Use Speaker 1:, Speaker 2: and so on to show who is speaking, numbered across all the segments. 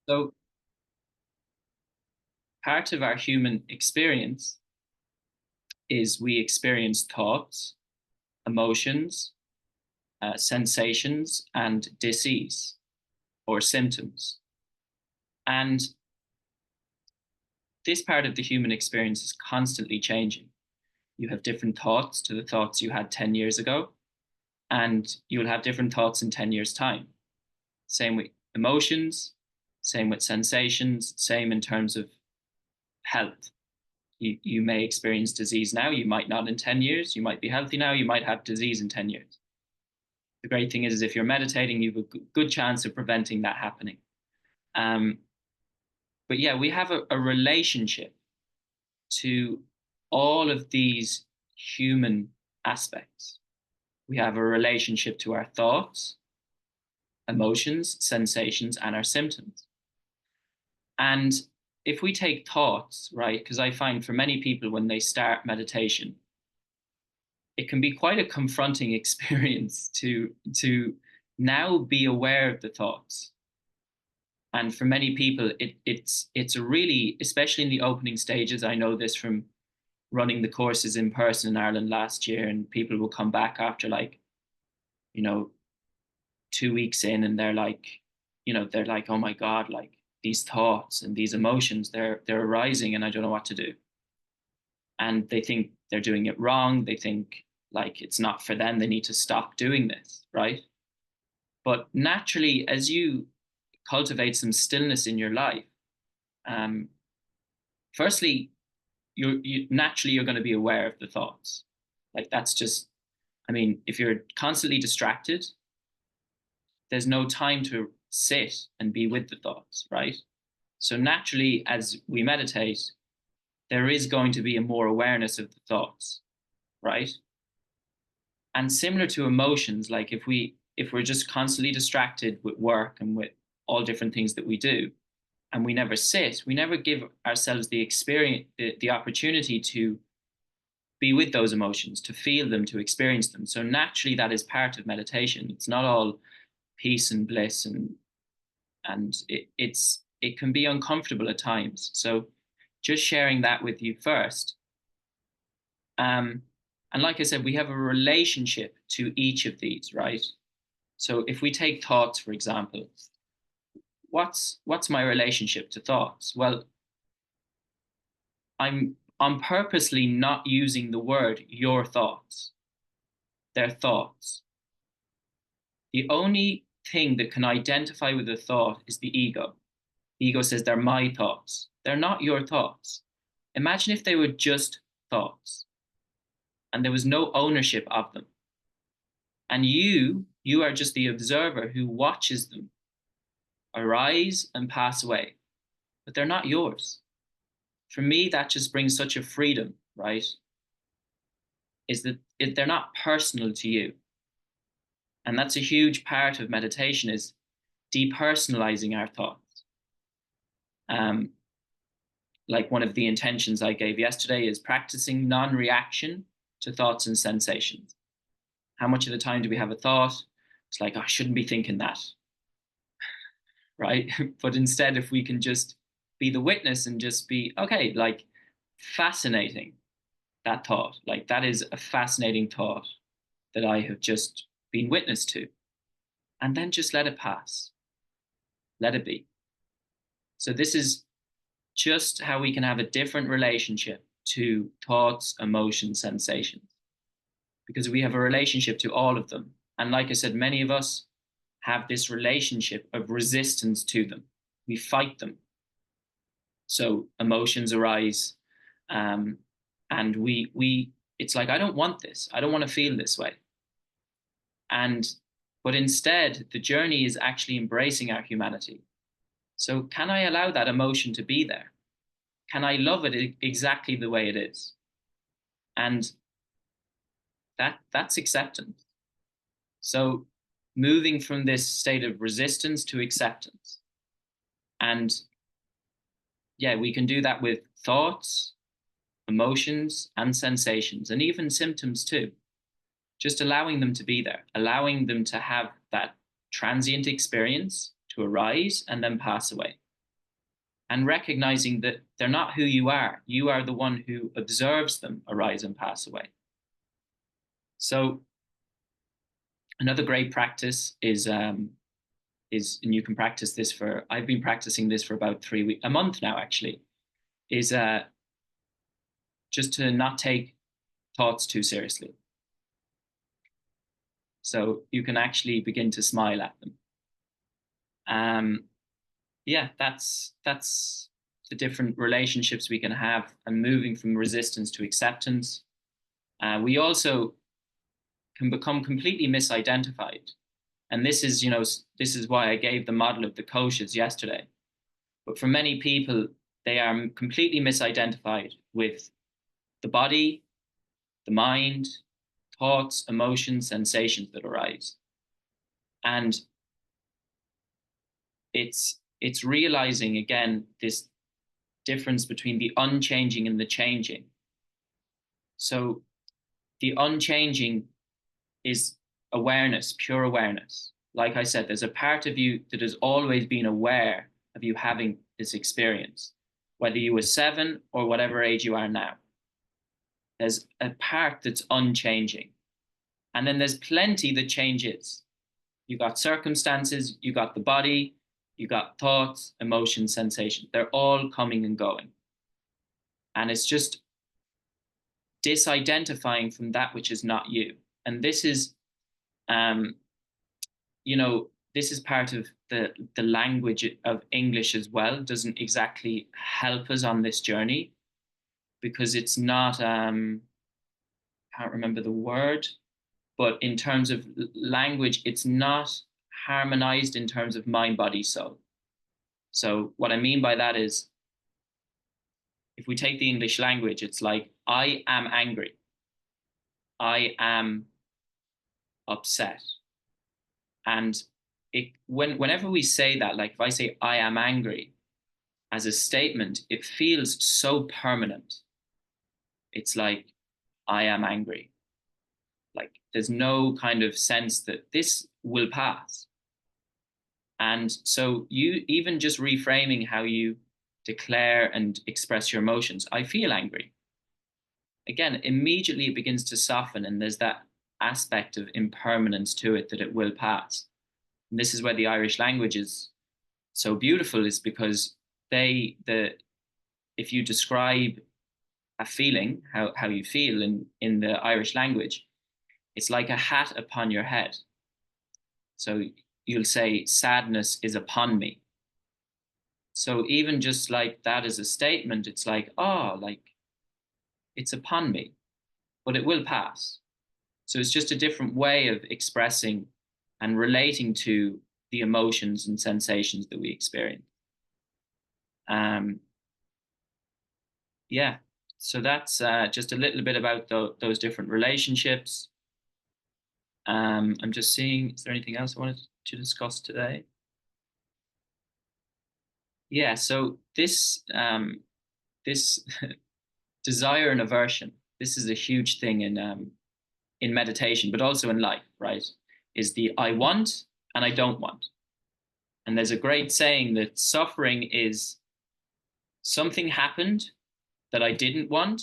Speaker 1: So part of our human experience is we experience thoughts, emotions, sensations, and disease or symptoms. And this part of the human experience is constantly changing. You have different thoughts to the thoughts you had 10 years ago, and you'll have different thoughts in 10 years' time. Same with emotions, same with sensations, same in terms of health. You may experience disease now, you might not in 10 years, you might be healthy now, you might have disease in 10 years. The great thing is if you're meditating, you have a good chance of preventing that happening. Um, but yeah, we have a relationship to all of these human aspects. We have a relationship to our thoughts, emotions, sensations, and our symptoms. And if we take thoughts, right, because I find for many people when they start meditation, it can be quite a confronting experience to now be aware of the thoughts. And for many people, it's a really, especially in the opening stages. I know this from running the courses in person in Ireland last year, and people will come back after like, you know, 2 weeks in, and they're like, oh my God, like these thoughts and these emotions, they're arising, and I don't know what to do. And they think they're doing it wrong. They think like it's not for them. They need to stop doing this, right? But naturally, as you cultivate some stillness in your life, um, firstly, naturally you're going to be aware of the thoughts. Like that's just, I mean, if you're constantly distracted, there's no time to sit and be with the thoughts, right? So naturally, as we meditate, there is going to be a more awareness of the thoughts, right? And similar to emotions, like if we're just constantly distracted with work and with all different things that we do, and we never sit, we never give ourselves the experience, the opportunity to be with those emotions, to feel them, to experience them. So naturally, that is part of meditation. It's not all peace and bliss, and it can be uncomfortable at times. So just sharing that with you first. Um, and like I said, we have a relationship to each of these, right? So if we take thoughts, for example, what's my relationship to thoughts? Well, I'm purposely not using the word your thoughts. They're thoughts. The only thing that can identify with a thought is the ego. The ego says they're my thoughts. They're not your thoughts. Imagine if they were just thoughts and there was no ownership of them. And you are just the observer who watches them arise and pass away, but they're not yours. For me, that just brings such a freedom, right? Is that they're not personal to you. And that's a huge part of meditation is depersonalizing our thoughts. Um, like one of the intentions I gave yesterday is practicing non-reaction to thoughts and sensations. How much of the time do we have a thought? It's like, oh, I shouldn't be thinking that, right? But instead, if we can just be the witness and just be, okay, like fascinating, that thought, like that is a fascinating thought that I have just been witness to. And then just let it pass, let it be. So this is just how we can have a different relationship to thoughts, emotions, sensations, because we have a relationship to all of them. And like I said, many of us have this relationship of resistance to them. We fight them. So emotions arise, um, and we it's like I don't want this. I don't want to feel this way. And but instead, the journey is actually embracing our humanity. So can I allow that emotion to be there? Can I love it exactly the way it is? And that's acceptance. So moving from this state of resistance to acceptance. And yeah, we can do that with thoughts, emotions, and sensations, and even symptoms too. Just allowing them to be there, allowing them to have that transient experience to arise and then pass away. and recognizing that they're not who you are. You are the one who observes them arise and pass away. So another great practice is, and you can practice this for, I've been practicing this for about 3 weeks, a month now actually, is just to not take thoughts too seriously. So you can actually begin to smile at them. Yeah, that's the different relationships we can have, and moving from resistance to acceptance. We also can become completely misidentified. And this is, this is why I gave the model of the koshas yesterday. But for many people, they are completely misidentified with the body, the mind, thoughts, emotions, sensations that arise. And it's realizing again this difference between the unchanging and the changing. So the unchanging is awareness, pure awareness. Like I said, there's a part of you that has always been aware of you having this experience, whether you were 7 or whatever age you are now. There's a part that's unchanging. And then there's plenty that changes. You got circumstances, you got the body, you got thoughts, emotions, sensations. They're all coming and going. And it's just disidentifying from that which is not you. And this is, this is part of the language of English as well. It doesn't exactly help us on this journey because it's not, can't remember the word, but in terms of language, it's not harmonized in terms of mind, body, soul. So what I mean by that is, if we take the English language, it's like, I am angry. I am upset. And whenever we say that, like if I say I am angry as a statement, it feels so permanent. It's like, I am angry. Like there's no kind of sense that this will pass. And so you even just reframing how you declare and express your emotions. I feel angry. Again, immediately it begins to soften, and there's that aspect of impermanence to it, that it will pass. And this is where the Irish language is so beautiful, is because if you describe a feeling, how you feel in the Irish language, it's like a hat upon your head. So you'll say, sadness is upon me. So even just like that as a statement, it's like, oh, like it's upon me, but it will pass. So it's just a different way of expressing and relating to the emotions and sensations that we experience. Yeah, so that's just a little bit about those different relationships. I'm just seeing, is there anything else I wanted to discuss today? Yeah, so this this desire and aversion, this is a huge thing in meditation, but also in life, right? Is the I want and I don't want. And there's a great saying that suffering is something happened that I didn't want,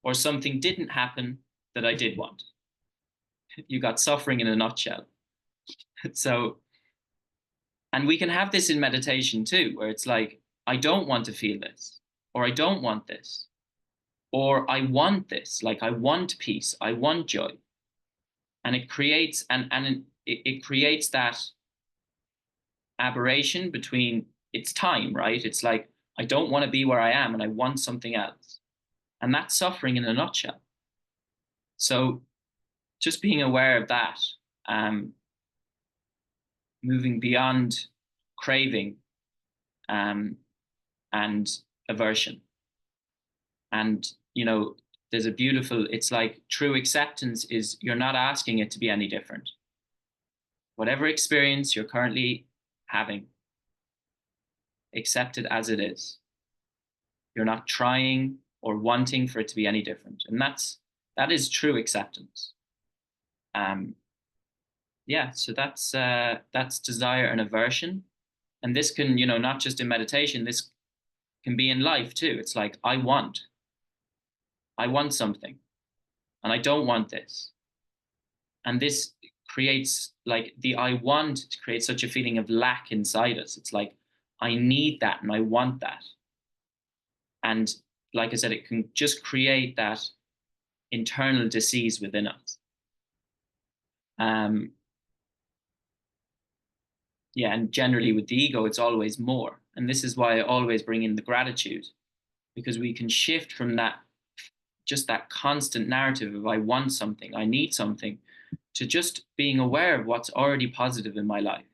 Speaker 1: or something didn't happen that I did want. You got suffering in a nutshell. So, and we can have this in meditation too, where it's like, I don't want to feel this, or I don't want this, or I want this, like I want peace, I want joy. And it creates, it creates that aberration between, it's time, right? It's like, I don't want to be where I am and I want something else. And that's suffering in a nutshell. So just being aware of that, moving beyond craving and aversion. And, there's a beautiful, it's like true acceptance is you're not asking it to be any different. Whatever experience you're currently having, accept it as it is. You're not trying or wanting for it to be any different. And that is true acceptance. Yeah, so that's desire and aversion. And this can, not just in meditation, this can be in life too. It's like, I want something and I don't want this. And this creates like the I want to create such a feeling of lack inside us. It's like, I need that and I want that. And like I said, it can just create that internal disease within us. Yeah, and generally with the ego, it's always more. And this is why I always bring in the gratitude, because we can shift from that, just that constant narrative of I want something, I need something, to just being aware of what's already positive in my life.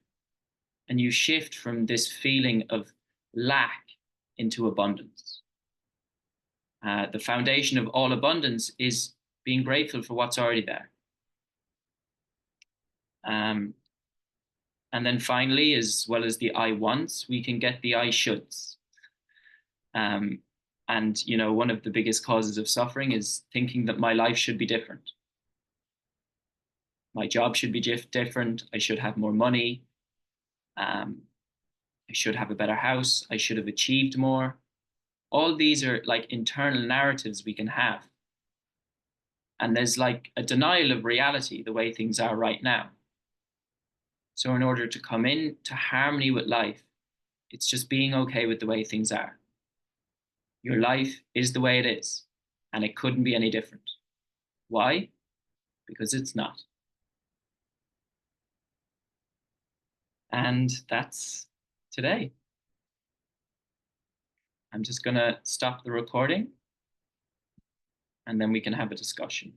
Speaker 1: And you shift from this feeling of lack into abundance. The foundation of all abundance is being grateful for what's already there. And then finally, as well as the I wants, we can get the I shoulds. And one of the biggest causes of suffering is thinking that my life should be different. My job should be different. I should have more money. I should have a better house. I should have achieved more. All these are like internal narratives we can have. And there's like a denial of reality, the way things are right now. So in order to come into harmony with life, it's just being okay with the way things are. Your life is the way it is, and it couldn't be any different. Why? Because it's not. And that's today. I'm just going to stop the recording, and then we can have a discussion.